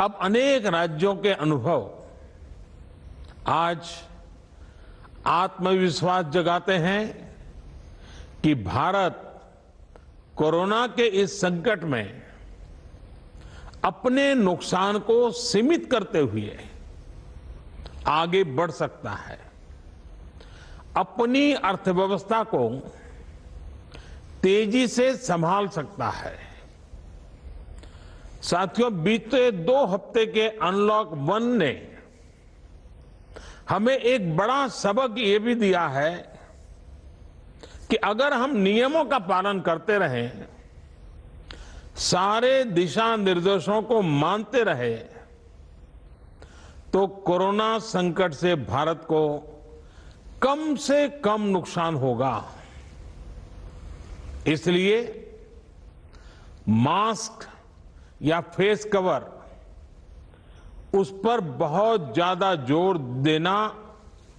अब अनेक राज्यों के अनुभव आज आत्मविश्वास जगाते हैं कि भारत कोरोना के इस संकट में अपने नुकसान को सीमित करते हुए आगे बढ़ सकता है, अपनी अर्थव्यवस्था को तेजी से संभाल सकता है। साथियों, बीते 2 हफ्ते के अनलॉक 1 ने हमें एक बड़ा सबक ये भी दिया है कि अगर हम नियमों का पालन करते रहें, सारे दिशा निर्देशों को मानते रहे, तो कोरोना संकट से भारत को कम से कम नुकसान होगा। इसलिए मास्क या फेस कवर, उस पर बहुत ज्यादा जोर देना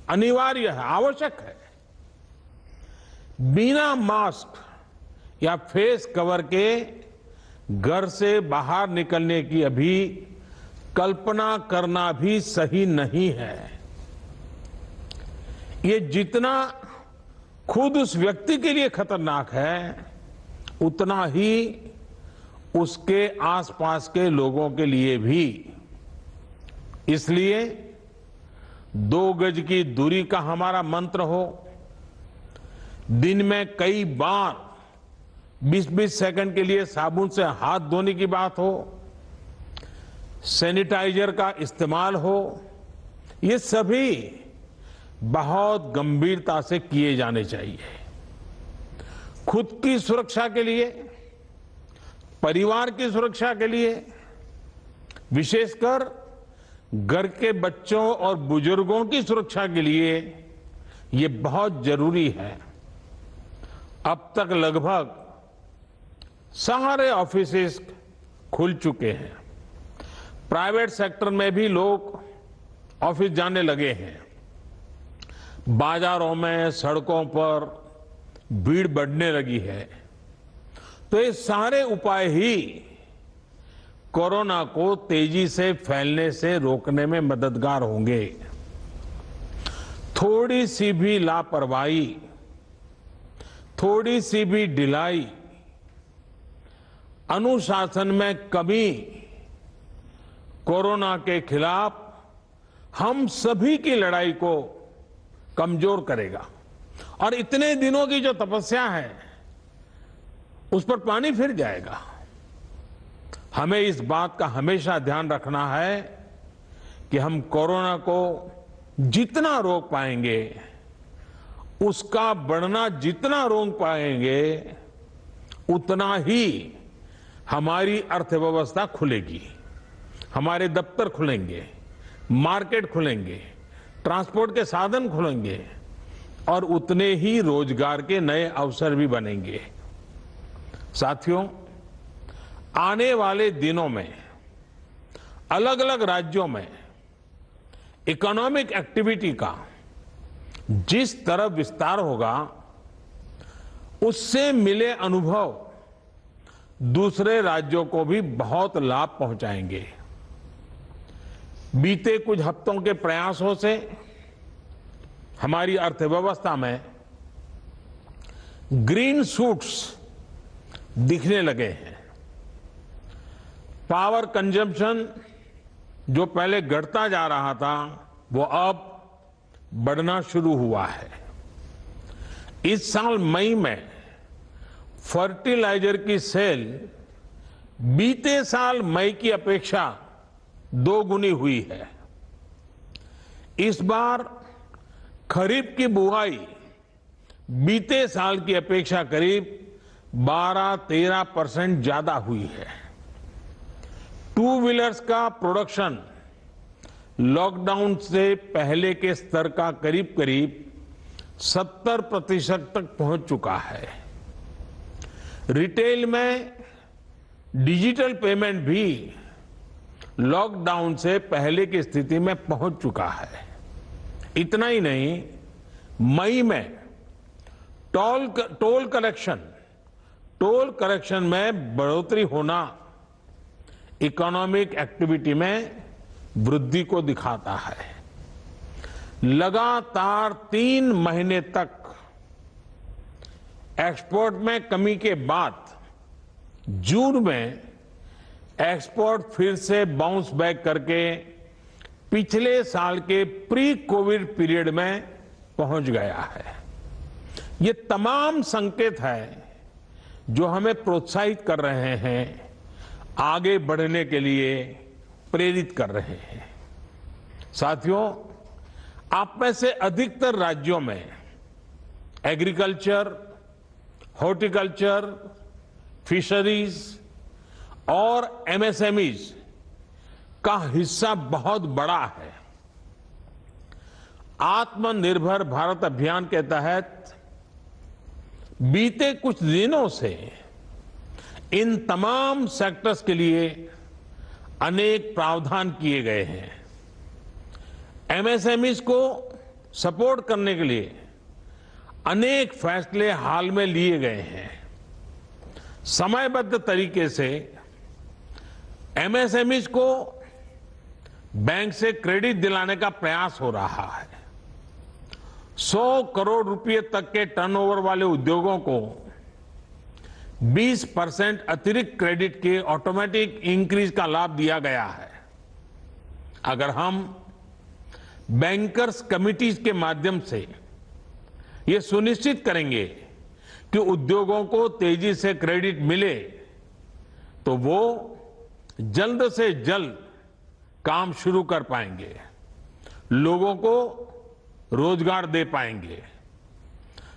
अनिवार्य है, आवश्यक है। बिना मास्क या फेस कवर के घर से बाहर निकलने की अभी कल्पना करना भी सही नहीं है। ये जितना खुद उस व्यक्ति के लिए खतरनाक है, उतना ही उसके आसपास के लोगों के लिए भी। इसलिए 2 गज की दूरी का हमारा मंत्र हो, दिन में कई बार 20-20 सेकंड के लिए साबुन से हाथ धोने की बात हो, सैनिटाइजर का इस्तेमाल हो, ये सभी बहुत गंभीरता से किए जाने चाहिए। खुद की सुरक्षा के लिए, परिवार की सुरक्षा के लिए, विशेषकर घर के बच्चों और बुजुर्गों की सुरक्षा के लिए ये बहुत जरूरी है। अब तक लगभग सारे ऑफिसेस खुल चुके हैं, प्राइवेट सेक्टर में भी लोग ऑफिस जाने लगे हैं, बाजारों में, सड़कों पर भीड़ बढ़ने लगी है। तो ये सारे उपाय ही कोरोना को तेजी से फैलने से रोकने में मददगार होंगे। थोड़ी सी भी लापरवाही, थोड़ी सी भी ढिलाई, अनुशासन में कमी कोरोना के खिलाफ हम सभी की लड़ाई को कमजोर करेगा और इतने दिनों की जो तपस्या है उस पर पानी फिर जाएगा। हमें इस बात का हमेशा ध्यान रखना है कि हम कोरोना को जितना रोक पाएंगे, उसका बढ़ना जितना रोक पाएंगे, उतना ही हमारी अर्थव्यवस्था खुलेगी, हमारे दफ्तर खुलेंगे, मार्केट खुलेंगे, ट्रांसपोर्ट के साधन खुलेंगे और उतने ही रोजगार के नए अवसर भी बनेंगे। साथियों, आने वाले दिनों में अलग अलग राज्यों में इकोनॉमिक एक्टिविटी का जिस तरह विस्तार होगा, उससे मिले अनुभव दूसरे राज्यों को भी बहुत लाभ पहुंचाएंगे। बीते कुछ हफ्तों के प्रयासों से हमारी अर्थव्यवस्था में ग्रीन शूट्स दिखने लगे हैं। पावर कंजम्पशन जो पहले घटता जा रहा था, वो अब बढ़ना शुरू हुआ है। इस साल मई में फर्टिलाइजर की सेल बीते साल मई की अपेक्षा 2 गुनी हुई है। इस बार खरीफ की बुआई बीते साल की अपेक्षा करीब 12-13% ज्यादा हुई है। 2 व्हीलर्स का प्रोडक्शन लॉकडाउन से पहले के स्तर का करीब करीब 70% तक पहुंच चुका है। रिटेल में डिजिटल पेमेंट भी लॉकडाउन से पहले की स्थिति में पहुंच चुका है। इतना ही नहीं, मई में टोल कलेक्शन में बढ़ोतरी होना इकोनॉमिक एक्टिविटी में वृद्धि को दिखाता है। लगातार 3 महीने तक एक्सपोर्ट में कमी के बाद जून में एक्सपोर्ट फिर से बाउंस बैक करके पिछले साल के प्री कोविड पीरियड में पहुंच गया है। ये तमाम संकेत है जो हमें प्रोत्साहित कर रहे हैं, आगे बढ़ने के लिए प्रेरित कर रहे हैं। साथियों, आप में से अधिकतर राज्यों में एग्रीकल्चर, हॉर्टिकल्चर, फिशरीज और एमएसएमईज का हिस्सा बहुत बड़ा है। आत्मनिर्भर भारत अभियान के तहत बीते कुछ दिनों से इन तमाम सेक्टर्स के लिए अनेक प्रावधान किए गए हैं। एमएसएमईज को सपोर्ट करने के लिए अनेक फैसले हाल में लिए गए हैं। समयबद्ध तरीके से एमएसएमईज को बैंक से क्रेडिट दिलाने का प्रयास हो रहा है। 100 करोड़ रुपए तक के टर्नओवर वाले उद्योगों को 20% अतिरिक्त क्रेडिट के ऑटोमेटिक इंक्रीज का लाभ दिया गया है। अगर हम बैंकर्स कमिटीज के माध्यम से ये सुनिश्चित करेंगे कि उद्योगों को तेजी से क्रेडिट मिले तो वो जल्द से जल्द काम शुरू कर पाएंगे, लोगों को रोजगार दे पाएंगे।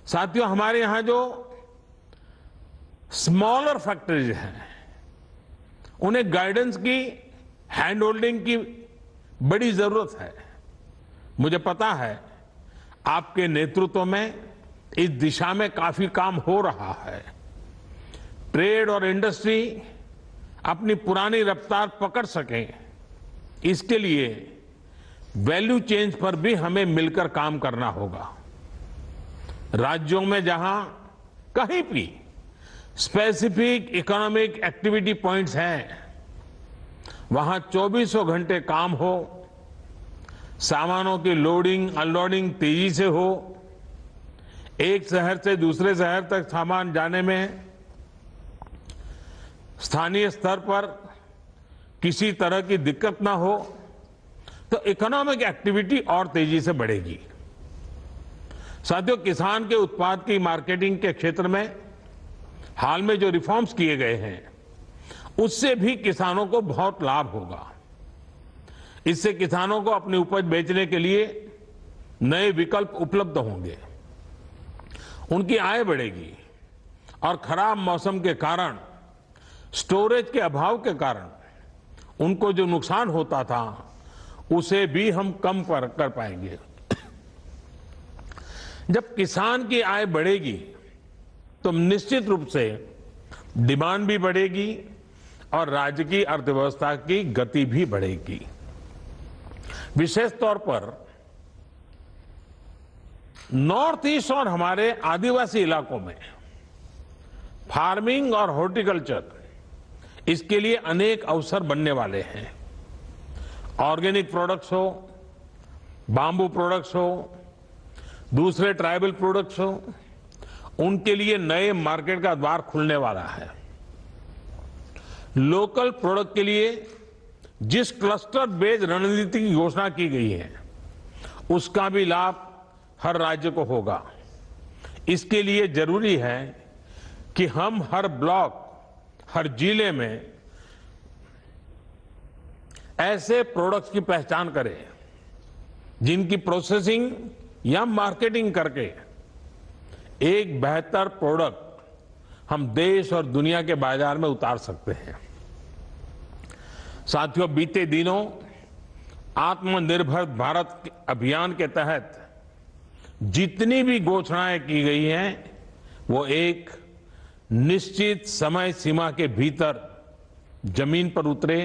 साथियों, हमारे यहां जो स्मॉलर फैक्ट्रीज हैं उन्हें गाइडेंस की, हैंड होल्डिंग की बड़ी जरूरत है। मुझे पता है आपके नेतृत्व में इस दिशा में काफी काम हो रहा है। ट्रेड और इंडस्ट्री अपनी पुरानी रफ्तार पकड़ सके, इसके लिए वैल्यू चेंज पर भी हमें मिलकर काम करना होगा। राज्यों में जहां कहीं भी स्पेसिफिक इकोनॉमिक एक्टिविटी पॉइंट्स हैं, वहां 24 घंटे काम हो, सामानों की लोडिंग अनलोडिंग तेजी से हो, एक शहर से दूसरे शहर तक सामान जाने में स्थानीय स्तर पर किसी तरह की दिक्कत ना हो, तो इकोनॉमिक एक्टिविटी और तेजी से बढ़ेगी। साथियों, किसान के उत्पाद की मार्केटिंग के क्षेत्र में हाल में जो रिफॉर्म्स किए गए हैं, उससे भी किसानों को बहुत लाभ होगा। इससे किसानों को अपनी उपज बेचने के लिए नए विकल्प उपलब्ध होंगे, उनकी आय बढ़ेगी और खराब मौसम के कारण, स्टोरेज के अभाव के कारण उनको जो नुकसान होता था उसे भी हम कम कर पाएंगे। जब किसान की आय बढ़ेगी तो निश्चित रूप से डिमांड भी बढ़ेगी और राज्य की अर्थव्यवस्था की गति भी बढ़ेगी। विशेष तौर पर नॉर्थ ईस्ट और हमारे आदिवासी इलाकों में फार्मिंग और हॉर्टिकल्चर, इसके लिए अनेक अवसर बनने वाले हैं। ऑर्गेनिक प्रोडक्ट्स हो, बांबू प्रोडक्ट्स हो, दूसरे ट्राइबल प्रोडक्ट्स हो, उनके लिए नए मार्केट का द्वार खुलने वाला है। लोकल प्रोडक्ट के लिए जिस क्लस्टर बेस्ड रणनीति की घोषणा की गई है, उसका भी लाभ हर राज्य को होगा। इसके लिए जरूरी है कि हम हर ब्लॉक, हर जिले में ऐसे प्रोडक्ट्स की पहचान करें जिनकी प्रोसेसिंग या मार्केटिंग करके एक बेहतर प्रोडक्ट हम देश और दुनिया के बाजार में उतार सकते हैं। साथियों, बीते दिनों आत्मनिर्भर भारत अभियान के तहत जितनी भी घोषणाएं की गई हैं, वो एक निश्चित समय सीमा के भीतर जमीन पर उतरे,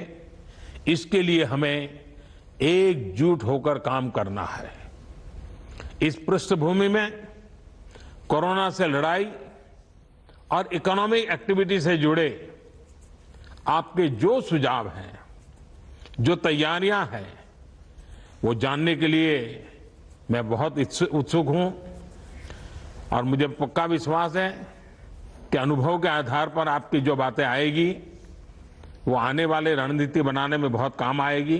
इसके लिए हमें एकजुट होकर काम करना है। इस पृष्ठभूमि में कोरोना से लड़ाई और इकोनॉमिक एक्टिविटी से जुड़े आपके जो सुझाव हैं, जो तैयारियां हैं, वो जानने के लिए मैं बहुत उत्सुक हूं। और मुझे पक्का विश्वास है कि अनुभव के आधार पर आपकी जो बातें आएगी वो आने वाले रणनीति बनाने में बहुत काम आएगी।